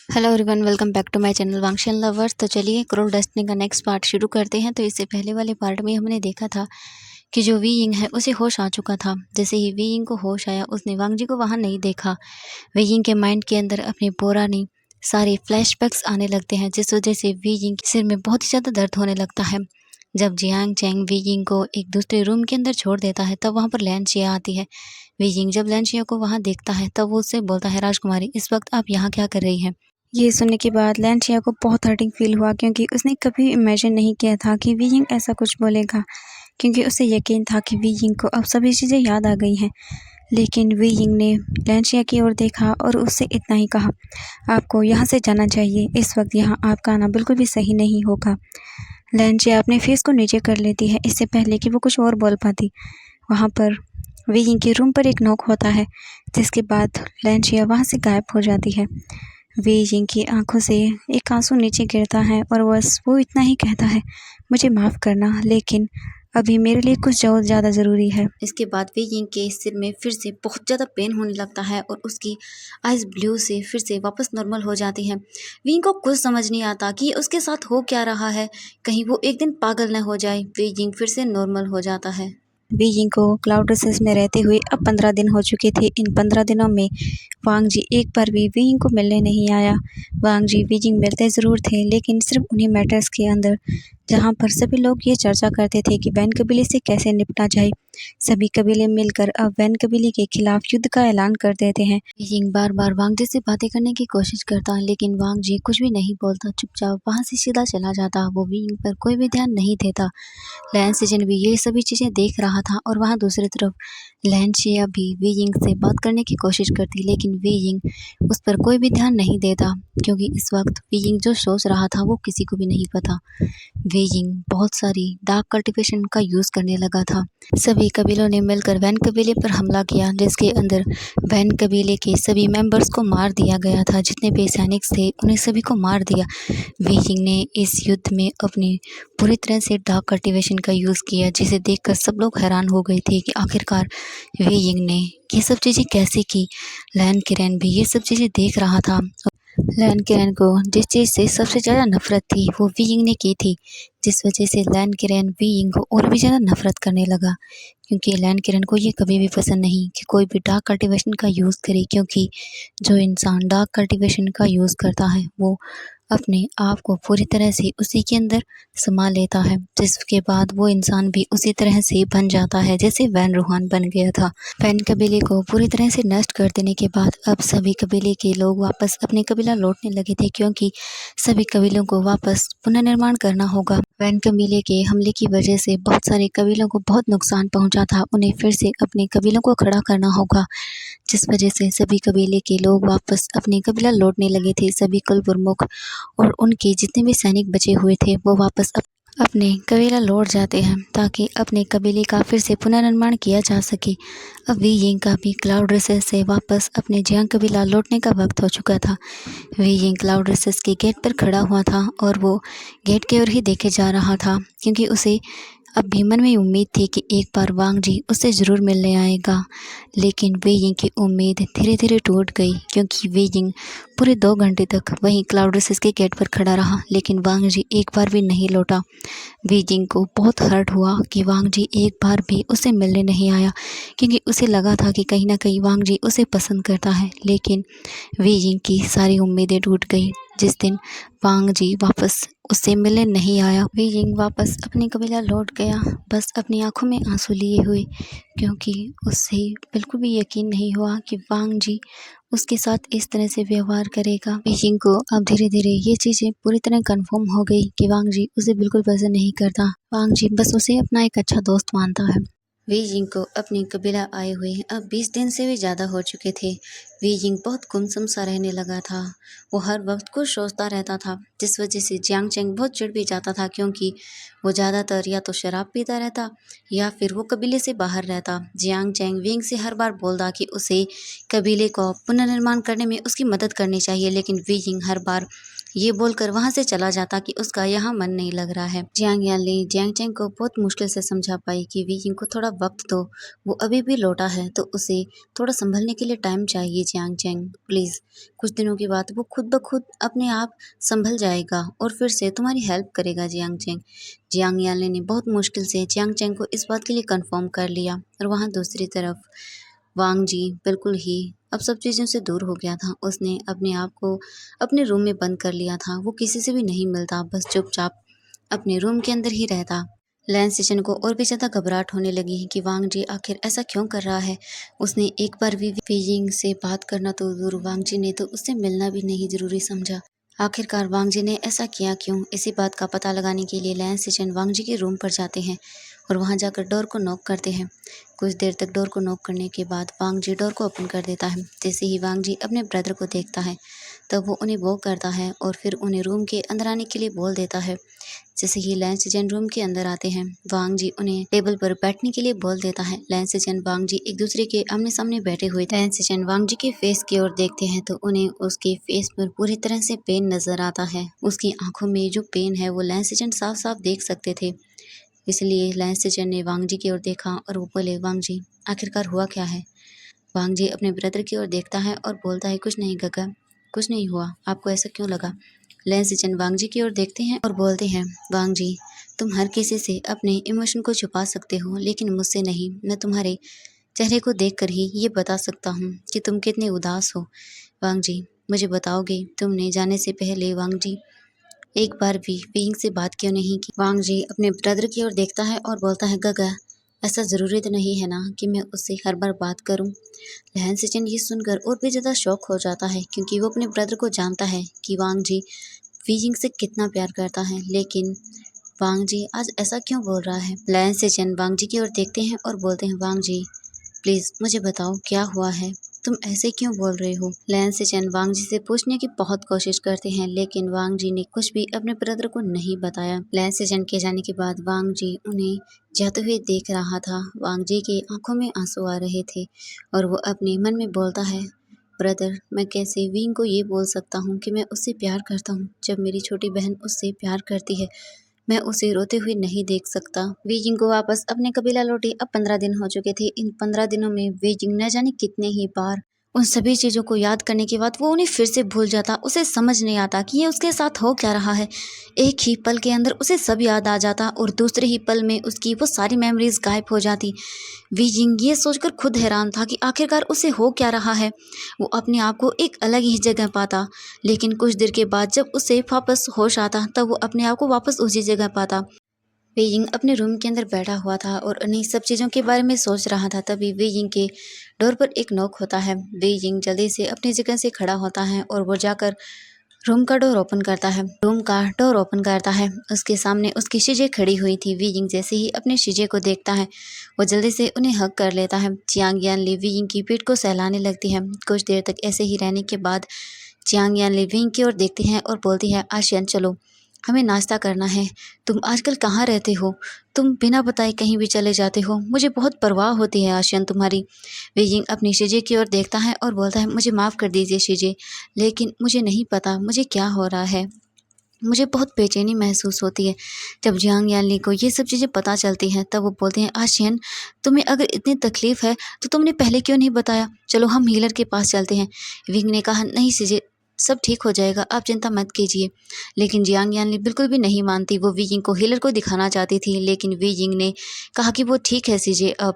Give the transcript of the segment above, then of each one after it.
Hello everyone, welcome back to my channel Wangshan lovers. तो चलिए cruel destiny का next part शुरू करते हैं। तो इससे पहले वाले पार्ट में हमने देखा था कि जो वी यिंग है उसे होश आ चुका था। जैसे ही वी यिंग को होश आया उसने वांग जी को वहाँ नहीं देखा। वी यिंग के माइंड के अंदर अपनी पुरानी सारे फ्लैशबैक्स आने लगते हैं, जिस वजह से वी यिंग के सिर में बहुत ही ज़्यादा दर्द होने लगता है। जब जियांग चैंग वी यिंग को एक दूसरे रूम के अंदर छोड़ देता है तब वहाँ पर लैन चिया आती है। वी यिंग जब लैन चिया को वहाँ देखता है तब वो उससे बोलता है, राजकुमारी इस वक्त आप यहाँ क्या कर रही हैं। ये सुनने के बाद लैंचिया को बहुत हर्टिंग फील हुआ, क्योंकि उसने कभी इमेजिन नहीं किया था कि वी यिंग ऐसा कुछ बोलेगा। क्योंकि उसे यकीन था कि वी यिंग को अब सभी चीज़ें याद आ गई हैं। लेकिन वी यिंग ने लैंचिया की ओर देखा और उससे इतना ही कहा, आपको यहाँ से जाना चाहिए, इस वक्त यहाँ आपका आना बिल्कुल भी सही नहीं होगा। लैंचिया अपने फेस को नीचे कर लेती है इससे पहले कि वो कुछ और बोल पाती। वहाँ पर वी यिंग के रूम पर एक नॉक होता है, जिसके बाद लैंचिया वहाँ से गायब हो जाती है। वी यिंग की आंखों से एक आंसू नीचे गिरता है और बस वो इतना ही कहता है, मुझे माफ़ करना, लेकिन अभी मेरे लिए कुछ और ज़्यादा ज़रूरी है। इसके बाद वी यिंग के सिर में फिर से बहुत ज़्यादा पेन होने लगता है और उसकी आइज़ ब्लू से फिर से वापस नॉर्मल हो जाती है। वी यिंग को कुछ समझ नहीं आता कि उसके साथ हो क्या रहा है, कहीं वो एक दिन पागल न हो जाए। वी यिंग फिर से नॉर्मल हो जाता है। वी यिंग को क्लाउड रेसेस में रहते हुए अब 15 दिन हो चुके थे। इन 15 दिनों में वांग जी एक बार भी वी यिंग को मिलने नहीं आया। वांग जी वी यिंग मिलते ज़रूर थे, लेकिन सिर्फ उन्हीं मैटर्स के अंदर जहां पर सभी लोग ये चर्चा करते थे कि वैन कबीले से कैसे निपटा जाए। सभी कबीले मिलकर अब वैन कबीले के खिलाफ युद्ध का ऐलान कर देते हैं। वी यिंग बार बार वांग जी से बातें करने की कोशिश करता, लेकिन वांग जी कुछ भी नहीं बोलता, चुपचाप वहां से सीधा चला जाता। वो वी यिंग पर कोई भी ध्यान नहीं देता। लैन सीजन भी ये सभी चीज़ें देख रहा था और वहाँ दूसरी तरफ लैन चिया भी वी यिंग से बात करने की कोशिश करती, लेकिन वी यिंग उस पर कोई भी ध्यान नहीं देता, क्योंकि इस वक्त वी यिंग जो सोच रहा था वो किसी को भी नहीं पता। वे यिंग बहुत सारी डार्क कल्टीवेशन का यूज़ करने लगा था। सभी कबीलों ने मिलकर वैन कबीले पर हमला किया, जिसके अंदर वैन कबीले के सभी मेंबर्स को मार दिया गया था। जितने भी सैनिक थे उन्हें सभी को मार दिया। वे यिंग ने इस युद्ध में अपनी पूरी तरह से डार्क कल्टीवेशन का यूज़ किया, जिसे देखकर सब लोग हैरान हो गए थे कि आखिरकार वे यिंग ने ये सब चीज़ें कैसे की। लैन किरेन भी ये सब चीज़ें देख रहा था। लैन किरेन को जिस चीज़ से सबसे ज़्यादा नफरत थी वो वी यिंग ने की थी, जिस वजह से लैन किरेन वी यिंग को और भी ज़्यादा नफरत करने लगा। क्योंकि लैन किरेन को ये कभी भी पसंद नहीं कि कोई भी डार्क कल्टीवेशन का यूज़ करे, क्योंकि जो इंसान डार्क कल्टीवेशन का यूज़ करता है वो अपने आप को पूरी तरह से उसी के अंदर समा लेता है, जिसके बाद वो इंसान भी उसी तरह से बन जाता है जैसे वैन रूहान बन गया था। वैन कबीले को पूरी तरह से नष्ट कर देने के बाद अब सभी कबीले के लोग वापस अपने कबीला लौटने लगे थे, क्योंकि सभी कबीलों को वापस पुनर्निर्माण करना होगा। वैन कबीले के हमले की वजह से बहुत सारे कबीलों को बहुत नुकसान पहुंचा था। उन्हें फिर से अपने कबीलों को खड़ा करना होगा, जिस वजह से सभी कबीले के लोग वापस अपने कबीला लौटने लगे थे। सभी कुल प्रमुख और उनके जितने भी सैनिक बचे हुए थे वो वापस अपने कबीला लौट जाते हैं, ताकि अपने कबीले का फिर से पुनर्निर्माण किया जा सके। अब वी यिंग का भी क्लाउड रेसेस से वापस अपने जियांग कबीला लौटने का वक्त हो चुका था। वी यिंग क्लाउड रेसेस के गेट पर खड़ा हुआ था और वो गेट की ओर ही देखे जा रहा था, क्योंकि उसे अब भी मन में उम्मीद थी कि एक बार वांग जी उससे ज़रूर मिलने आएगा। लेकिन वे यिंग की उम्मीद धीरे धीरे टूट गई, क्योंकि वे यिंग पूरे 2 घंटे तक वहीं क्लाउड रेसेस के गेट पर खड़ा रहा, लेकिन वांग जी एक बार भी नहीं लौटा। वी यिंग को बहुत हर्ट हुआ कि वांग जी एक बार भी उसे मिलने नहीं आया, क्योंकि उसे लगा था कि कहीं ना कहीं वांग जी उसे पसंद करता है। लेकिन वी यिंग की सारी उम्मीदें टूट गई जिस दिन वांग जी वापस उससे मिलने नहीं आया। वी यिंग वापस अपने कबीला लौट गया, बस अपनी आंखों में आंसू लिए हुए, क्योंकि उससे बिल्कुल भी यकीन नहीं हुआ कि वांग जी उसके साथ इस तरह से व्यवहार करेगा। वी यिंग को अब धीरे धीरे ये चीज़ें पूरी तरह कंफर्म हो गई कि वांग जी उसे बिल्कुल पसंद नहीं करता। वांग जी बस उसे अपना एक अच्छा दोस्त मानता है। वी यिंग को अपनी कबीला आए हुए अब 20 दिन से भी ज़्यादा हो चुके थे। वी यिंग बहुत गुमसुम सा रहने लगा था। वो हर वक्त कुछ सोचता रहता था, जिस वजह से जियांग चैंग बहुत चिढ़ भी जाता था, क्योंकि वो ज़्यादातर या तो शराब पीता रहता या फिर वो कबीले से बाहर रहता। जियांग चैंग वी यिंग से हर बार बोलता कि उसे कबीले को पुनर्निर्माण करने में उसकी मदद करनी चाहिए, लेकिन वी यिंग हर बार ये बोलकर वहाँ से चला जाता कि उसका यहाँ मन नहीं लग रहा है। जियांग यानली जियांग चैंग को बहुत मुश्किल से समझा पाई कि वी यिंग को थोड़ा वक्त दो, वो अभी भी लौटा है तो उसे थोड़ा संभलने के लिए टाइम चाहिए। जियांग चैंग प्लीज़, कुछ दिनों के बाद वो खुद ब खुद अपने आप संभल जाएगा और फिर से तुम्हारी हेल्प करेगा। जियांग चैंग जियांग यानली ने बहुत मुश्किल से जियांग चैंग को इस बात के लिए कन्फर्म कर लिया। और वहाँ दूसरी तरफ वांग जी बिल्कुल ही अब सब चीज़ों से दूर हो गया था। उसने अपने आप को अपने रूम में बंद कर लिया था। वो किसी से भी नहीं मिलता, बस चुपचाप अपने रूम के अंदर ही रहता। लैन सिचन को और भी ज़्यादा घबराहट होने लगी है कि वांग जी आखिर ऐसा क्यों कर रहा है। उसने एक बार भी पेइंग से बात करना तो दूर, वांग जी ने तो उससे मिलना भी नहीं ज़रूरी समझा। आखिरकार वांग जी ने ऐसा किया क्यों? इसी बात का पता लगाने के लिए लैन सिचन वांग जी के रूम पर जाते हैं और वहां जाकर डोर को नॉक करते हैं। कुछ देर तक डोर को नॉक करने के बाद वांग जी डोर को ओपन कर देता है। जैसे ही वांग जी अपने ब्रदर को देखता है तब वो उन्हें वो करता है और फिर उन्हें रूम के अंदर आने के लिए बोल देता है। जैसे ही लैन सिचन रूम के अंदर आते हैं, वांग जी उन्हें टेबल पर बैठने के लिए बोल देता है। लैन सिचन वांग जी एक दूसरे के आमने सामने बैठे हुए थे। लैन सिचन वांग जी के फेस की ओर देखते हैं तो उन्हें उसके फेस पर पूरी तरह से पेन नजर आता है। उसकी आंखों में जो पेन है वो लैन सिचन साफ साफ देख सकते थे। इसलिए लैन सिचन ने वांग जी की ओर देखा और वो बोले, वांग जी आखिरकार हुआ क्या है? वांग जी अपने ब्रदर की ओर देखता है और बोलता है, कुछ नहीं गगा, कुछ नहीं हुआ, आपको ऐसा क्यों लगा? लैन सिचन वांग जी की ओर देखते हैं और बोलते हैं, वांग जी तुम हर किसी से अपने इमोशन को छुपा सकते हो लेकिन मुझसे नहीं। मैं तुम्हारे चेहरे को देखकर ही ये बता सकता हूँ कि तुम कितने उदास हो। वांग जी मुझे बताओगे तुमने जाने से पहले वांग जी एक बार भी पेइंग से बात क्यों नहीं की? वांग जी अपने ब्रदर की ओर देखता है और बोलता है, गगा ऐसा ज़रूरी तो नहीं है ना कि मैं उससे हर बार बात करूं। लहन सिचन ये सुनकर और भी ज़्यादा शौक हो जाता है क्योंकि वो अपने ब्रदर को जानता है कि वांग जी वीजिंग से कितना प्यार करता है। लेकिन वांग जी आज ऐसा क्यों बोल रहा है? लहन सिचन वांग जी की ओर देखते हैं और बोलते हैं, वांग जी प्लीज़ मुझे बताओ क्या हुआ है, तुम ऐसे क्यों बोल रहे हो? लैन सिचन वांग जी से पूछने की बहुत कोशिश करते हैं लेकिन वांग जी ने कुछ भी अपने ब्रदर को नहीं बताया। लैन सिचन के जाने के बाद वांग जी उन्हें जाते हुए देख रहा था। वांग जी की आंखों में आंसू आ रहे थे और वो अपने मन में बोलता है, ब्रदर मैं कैसे विंग को ये बोल सकता हूँ कि मैं उससे प्यार करता हूँ जब मेरी छोटी बहन उससे प्यार करती है। मैं उसे रोते हुए नहीं देख सकता। वीजिंग को वापस अपने कबीला लौटे अब 15 दिन हो चुके थे। इन 15 दिनों में वीजिंग न जाने कितने ही बार उन सभी चीज़ों को याद करने के बाद वो उन्हें फिर से भूल जाता। उसे समझ नहीं आता कि ये उसके साथ हो क्या रहा है। एक ही पल के अंदर उसे सब याद आ जाता और दूसरे ही पल में उसकी वो सारी मेमोरीज गायब हो जाती। वीजिंग ये सोचकर खुद हैरान था कि आखिरकार उसे हो क्या रहा है। वो अपने आप को एक अलग ही जगह पाता लेकिन कुछ देर के बाद जब उसे वापस होश आता तब वो अपने आप को वापस उसी जगह पाता। वेइंग अपने रूम के अंदर बैठा हुआ था और उन्हीं सब चीज़ों के बारे में सोच रहा था। तभी वेइंग के डोर पर एक नॉक होता है। वेइंग जल्दी से अपनी जगह से खड़ा होता है और वो जाकर रूम का डोर ओपन करता है। रूम का डोर ओपन करता है, उसके सामने उसकी शीजे खड़ी हुई थी। वेइंग जैसे ही अपने शीजे को देखता है वो जल्दी से उन्हें हग कर लेता है। जियांग यानली वेइंग की पीठ को सहलाने लगती है। कुछ देर तक ऐसे ही रहने के बाद जियांग यानली वेइंग की ओर देखती है और बोलती है, आशियन चलो हमें नाश्ता करना है। तुम आजकल कहाँ रहते हो? तुम बिना बताए कहीं भी चले जाते हो। मुझे बहुत परवाह होती है आशियन तुम्हारी। वेइंग अपनी शीजे की ओर देखता है और बोलता है, मुझे माफ़ कर दीजिए शीजे, लेकिन मुझे नहीं पता मुझे क्या हो रहा है। मुझे बहुत बेचैनी महसूस होती है। जब जियांग यानली को ये सब चीज़ें पता चलती हैं तब वो बोलते हैं, आशियन तुम्हें अगर इतनी तकलीफ़ है तो तुमने पहले क्यों नहीं बताया? चलो हम हीलर के पास चलते हैं। विंग ने कहा, नहीं शीजे सब ठीक हो जाएगा, आप चिंता मत कीजिए। लेकिन जियांग यानली बिल्कुल भी नहीं मानती। वो विंग को हीलर को दिखाना चाहती थी लेकिन विंग ने कहा कि वो ठीक है शीजे। अब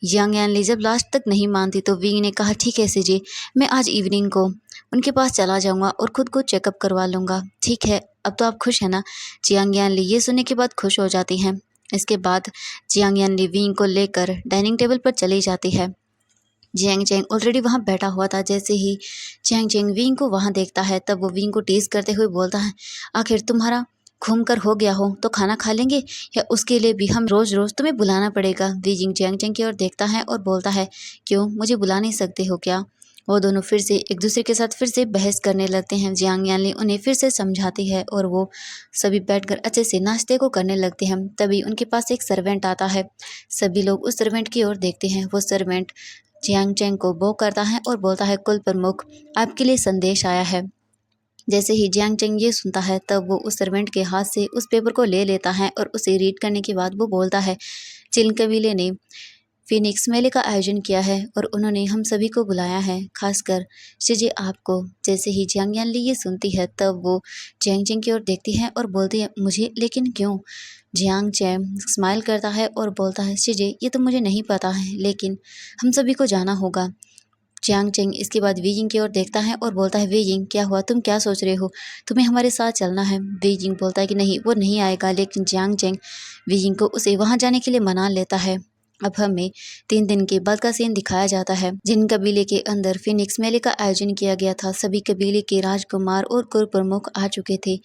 जियांग यानली जब लास्ट तक नहीं मानती तो विंग ने कहा, ठीक है शीजे, मैं आज इवनिंग को उनके पास चला जाऊंगा और खुद को चेकअप करवा लूँगा। ठीक है, अब तो आप खुश हैं ना? जियांग यानली ये सुनने के बाद खुश हो जाती हैं। इसके बाद जियांग यानली विंग को लेकर डाइनिंग टेबल पर चली जाती है। जियांग चैंग ऑलरेडी वहाँ बैठा हुआ था। जैसे ही जियांग चैंग विंग को वहाँ देखता है तब वो विंग को टीज करते हुए बोलता है, आखिर तुम्हारा घूम कर हो गया हो तो खाना खा लेंगे या उसके लिए भी हम रोज रोज तुम्हें बुलाना पड़ेगा? विजिंग जियांग चैंग की ओर देखता है और बोलता है, क्यों मुझे बुला नहीं सकते हो क्या? वो दोनों फिर से एक दूसरे के साथ फिर से बहस करने लगते हैं। जियांग यानली उन्हें फिर से समझाती है और वो सभी बैठकर अच्छे से नाश्ते को करने लगते हैं। तभी उनके पास एक सर्वेंट आता है। सभी लोग उस सर्वेंट की ओर देखते हैं। वो सर्वेंट जियांग चैंग को बो करता है और बोलता है, कुल प्रमुख आपके लिए संदेश आया है। जैसे ही जियांग चेंग ये सुनता है तब वो उस सर्वेंट के हाथ से उस पेपर को ले लेता है और उसे रीड करने के बाद वो बोलता है, चिन कबीले ने फिनिक्स मेले का आयोजन किया है और उन्होंने हम सभी को बुलाया है, खासकर शिजे आपको। जैसे ही जियांग यानली ये सुनती है तब वो जियांग चेंग की ओर देखती है और बोलती है, मुझे, लेकिन क्यों? जियांग चेंग स्माइल करता है और बोलता है, शिजे ये तो मुझे नहीं पता है, लेकिन हम सभी को जाना होगा। जियांग चेंग इसके बाद वी यिंग की ओर देखता है और बोलता है, वी यिंग क्या हुआ, तुम क्या सोच रहे हो, तुम्हें हमारे साथ चलना है? वी यिंग बोलता है कि नहीं, वो नहीं आएगा, लेकिन जियांग चेंग वी यिंग को उसे वहां जाने के लिए मना लेता है। अब हमें 3 दिन के बाद का सीन दिखाया जाता है। जिन कबीले के अंदर फिनिक्स मेले का आयोजन किया गया था, सभी कबीले के राजकुमार और कुल प्रमुख आ चुके थे।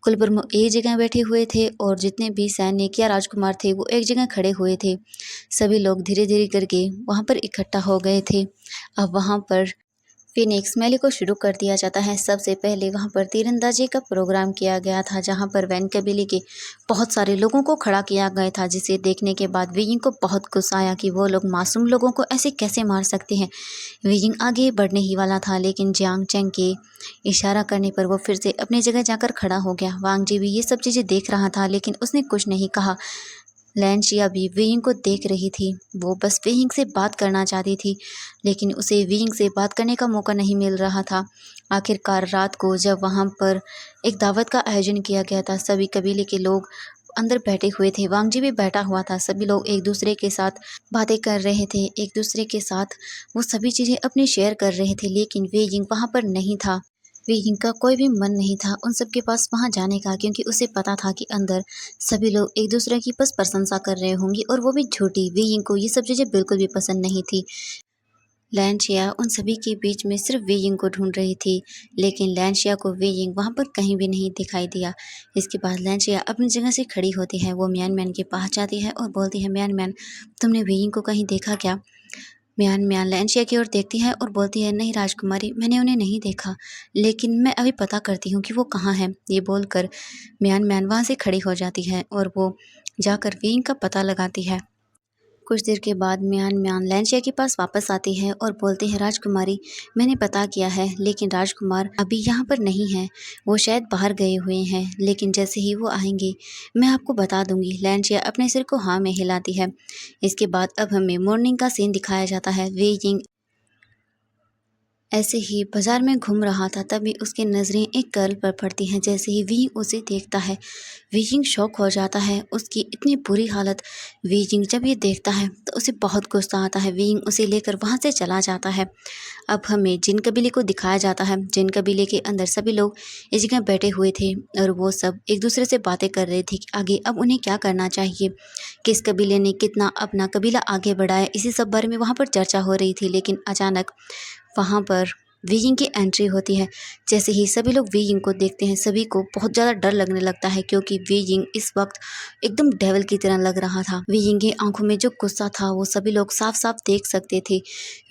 कुल प्रमुख एक जगह बैठे हुए थे और जितने भी सैनिक या राजकुमार थे वो एक जगह खड़े हुए थे। सभी लोग धीरे धीरे करके वहां पर इकट्ठा हो गए थे। अब वहां पर फिनिक्स मेले को शुरू कर दिया जाता है। सबसे पहले वहां पर तीरंदाजी का प्रोग्राम किया गया था, जहां पर वैन कबीले के बहुत सारे लोगों को खड़ा किया गया था, जिसे देखने के बाद वीइंग को बहुत गुस्सा आया कि वो लोग मासूम लोगों को ऐसे कैसे मार सकते हैं। वीइंग आगे बढ़ने ही वाला था, लेकिन जियांग चेंग के इशारा करने पर वो फिर से अपनी जगह जाकर खड़ा हो गया। वांग जी भी ये सब चीज़ें देख रहा था, लेकिन उसने कुछ नहीं कहा। लैंशिया भी वेइंग को देख रही थी। वो बस वेइंग से बात करना चाहती थी, लेकिन उसे वेइंग से बात करने का मौका नहीं मिल रहा था। आखिरकार रात को जब वहाँ पर एक दावत का आयोजन किया गया था, सभी कबीले के लोग अंदर बैठे हुए थे। वांगजी भी बैठा हुआ था। सभी लोग एक दूसरे के साथ बातें कर रहे थे, एक दूसरे के साथ वो सभी चीज़ें अपनी शेयर कर रहे थे, लेकिन वेइंग वहाँ पर नहीं था। वेइंग का कोई भी मन नहीं था उन सबके पास वहाँ जाने का, क्योंकि उसे पता था कि अंदर सभी लोग एक दूसरे की बस प्रशंसा कर रहे होंगे, और वो भी झूठी। वेइंग को ये सब चीज़ें बिल्कुल भी पसंद नहीं थी। लैंशिया उन सभी के बीच में सिर्फ वेइंग को ढूंढ रही थी, लेकिन लैंशिया को वेइंग वहाँ पर कहीं भी नहीं दिखाई दिया। इसके बाद लैंशिया अपनी जगह से खड़ी होती है। वो म्यान मैन के पास जाती है और बोलती है, म्यान मैन, तुमने वेइंग को कहीं देखा क्या? म्यान म्यान लैंशिया की ओर देखती है और बोलती है, नहीं राजकुमारी, मैंने उन्हें नहीं देखा, लेकिन मैं अभी पता करती हूँ कि वो कहाँ है। ये बोलकर म्यान म्यान वहाँ से खड़ी हो जाती है और वो जाकर वेइंग का पता लगाती है। कुछ देर के बाद म्यान म्यान लैंशिया के पास वापस आती है और बोलती है, राजकुमारी, मैंने पता किया है, लेकिन राजकुमार अभी यहाँ पर नहीं है। वो शायद बाहर गए हुए हैं, लेकिन जैसे ही वो आएंगे मैं आपको बता दूंगी। लैंशिया अपने सिर को हाँ में हिलाती है। इसके बाद अब हमें मॉर्निंग का सीन दिखाया जाता है। वे यिंग ऐसे ही बाजार में घूम रहा था, तभी उसकी नज़रें एक गर्ल पर पड़ती हैं। जैसे ही वी उसे देखता है, वीइंग शॉक हो जाता है। उसकी इतनी बुरी हालत। वीइंग जब ये देखता है तो उसे बहुत गुस्सा आता है। वीइंग उसे लेकर वहाँ से चला जाता है। अब हमें जिन कबीले को दिखाया जाता है। जिन कबीले के अंदर सभी लोग इस जगह बैठे हुए थे और वो सब एक दूसरे से बातें कर रहे थे कि आगे अब उन्हें क्या करना चाहिए, किस कबीले ने कितना अपना कबीला आगे बढ़ाया, इसी सब बारे में वहाँ पर चर्चा हो रही थी। लेकिन अचानक वहाँ पर वीइंग की एंट्री होती है। जैसे ही सभी लोग वीइंग को देखते हैं, सभी को बहुत ज़्यादा डर लगने लगता है, क्योंकि वीइंग इस वक्त एकदम डेविल की तरह लग रहा था। वीइंग की आंखों में जो गुस्सा था वो सभी लोग साफ साफ देख सकते थे।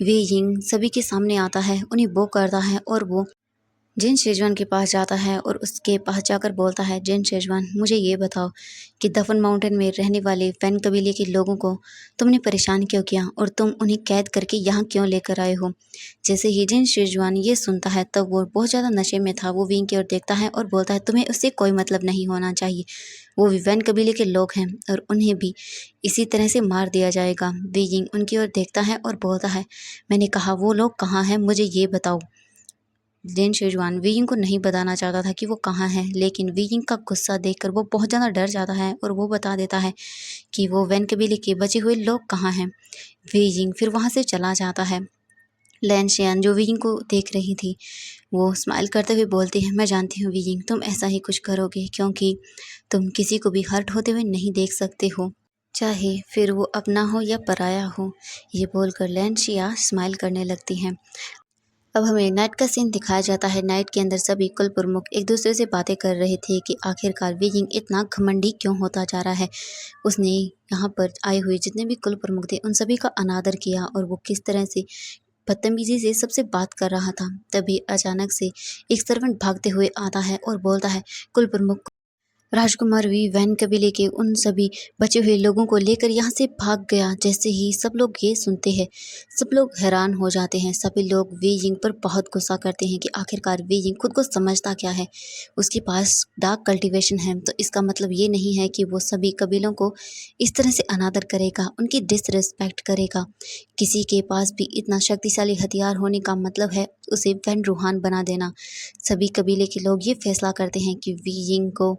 वीइंग सभी के सामने आता है, उन्हें वो करता है और वो जिन शेजवान के पास जाता है और उसके पास जाकर बोलता है, जिन शेजवान, मुझे ये बताओ कि दफन माउंटेन में रहने वाले फैन कबीले के लोगों को तुमने परेशान क्यों किया और तुम उन्हें कैद करके यहाँ क्यों लेकर आए हो? जैसे ही जिन शेजवान ये सुनता है तब वो बहुत ज़्यादा नशे में था। वो विंग की ओर देखता है और बोलता है, तुम्हें उससे कोई मतलब नहीं होना चाहिए। वो भी वैन कबीले के लोग हैं और उन्हें भी इसी तरह से मार दिया जाएगा। विंग उनकी ओर देखता है और बोलता है, मैंने कहा वो लोग कहाँ हैं, मुझे ये बताओ। जिन शेजवान वीइंग को नहीं बताना चाहता था कि वो कहाँ है, लेकिन वीइंग का गुस्सा देखकर वो बहुत ज़्यादा डर जाता है और वो बता देता है कि वो वैन कबीले के बचे हुए लोग कहाँ हैं। वीइंग फिर वहाँ से चला जाता है। लैनशियान जो वीइंग को देख रही थी, वो स्माइल करते हुए बोलती है, मैं जानती हूँ वीइंग, तुम ऐसा ही कुछ करोगे, क्योंकि तुम किसी को भी हर्ट होते हुए नहीं देख सकते हो, चाहे फिर वो अपना हो या पराया हो। ये बोलकर लैनशिया स्माइल करने लगती हैं। अब हमें नाइट का सीन दिखाया जाता है। नाइट के अंदर सभी कुल प्रमुख एक दूसरे से बातें कर रहे थे कि आखिरकार वीइंग इतना घमंडी क्यों होता जा रहा है। उसने यहाँ पर आए हुए जितने भी कुल प्रमुख थे उन सभी का अनादर किया और वो किस तरह से बदतमीजी से सबसे बात कर रहा था। तभी अचानक से एक सर्वेंट भागते हुए आता है और बोलता है, कुल प्रमुख राजकुमार वी वैन कबीले के उन सभी बचे हुए लोगों को लेकर यहाँ से भाग गया। जैसे ही सब लोग ये सुनते हैं, सब लोग हैरान हो जाते हैं। सभी लोग वी यिंग पर बहुत गुस्सा करते हैं कि आखिरकार वी यिंग खुद को समझता क्या है। उसके पास डार्क कल्टीवेशन है, तो इसका मतलब ये नहीं है कि वो सभी कबीलों को इस तरह से अनादर करेगा, उनकी डिसरिस्पेक्ट करेगा। किसी के पास भी इतना शक्तिशाली हथियार होने का मतलब है उसे वैन रूहान बना देना। सभी कबीले के लोग ये फैसला करते हैं कि वी यिंग को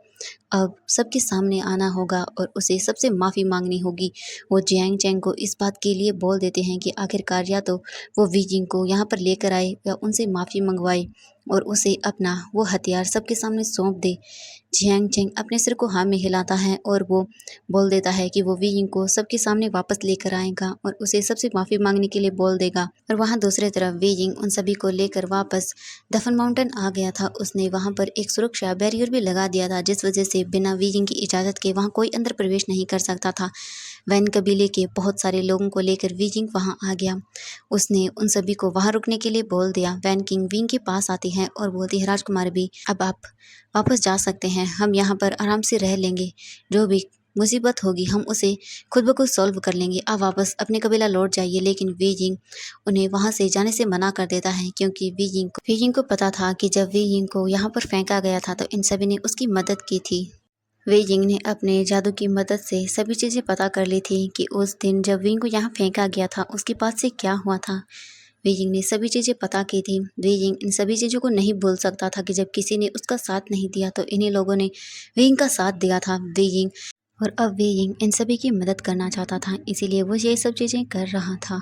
अब सबके सामने आना होगा और उसे सबसे माफ़ी मांगनी होगी। वो जियांग चैंग को इस बात के लिए बोल देते हैं कि आखिरकार या तो वो वी जिंग को यहाँ पर लेकर आए या उनसे माफ़ी मंगवाए और उसे अपना वो हथियार सबके सामने सौंप दे। जियांग चैंग अपने सिर को हाँ में हिलाता है और वो बोल देता है कि वो वी यिंग को सबके सामने वापस लेकर आएगा और उसे सबसे माफ़ी मांगने के लिए बोल देगा। और वहाँ दूसरी तरफ वी यिंग उन सभी को लेकर वापस दफन माउंटेन आ गया था। उसने वहाँ पर एक सुरक्षा बैरियर भी लगा दिया था, जिस वजह से बिना वी यिंग की इजाज़त के वहाँ कोई अंदर प्रवेश नहीं कर सकता था। वैन कबीले के बहुत सारे लोगों को लेकर वी यिंग वहाँ आ गया। उसने उन सभी को वहाँ रुकने के लिए बोल दिया। वैन किंग विंग के पास आती है और बोलती है, राजकुमार भी अब आप वापस जा सकते हैं, हम यहाँ पर आराम से रह लेंगे। जो भी मुसीबत होगी हम उसे खुद ब खुद सॉल्व कर लेंगे, आप वापस अपने कबीला लौट जाइए। लेकिन वी यिंग उन्हें वहाँ से जाने से मना कर देता है, क्योंकि वी यिंग को पता था कि जब वी यिंग को यहाँ पर फेंका गया था तो इन सभी ने उसकी मदद की थी। वे यिंग ने अपने जादू की मदद से सभी चीज़ें पता कर ली थी कि उस दिन जब विंग को यहाँ फेंका गया था उसके पास से क्या हुआ था। वे यिंग ने सभी चीज़ें पता की थी। वे यिंग इन सभी चीज़ों को नहीं भूल सकता था कि जब किसी ने उसका साथ नहीं दिया तो इन्हीं लोगों ने वे यिंग का साथ दिया था। वे यिंग और अब वे यिंग इन सभी की मदद करना चाहता था, इसीलिए वो ये सब चीज़ें कर रहा था।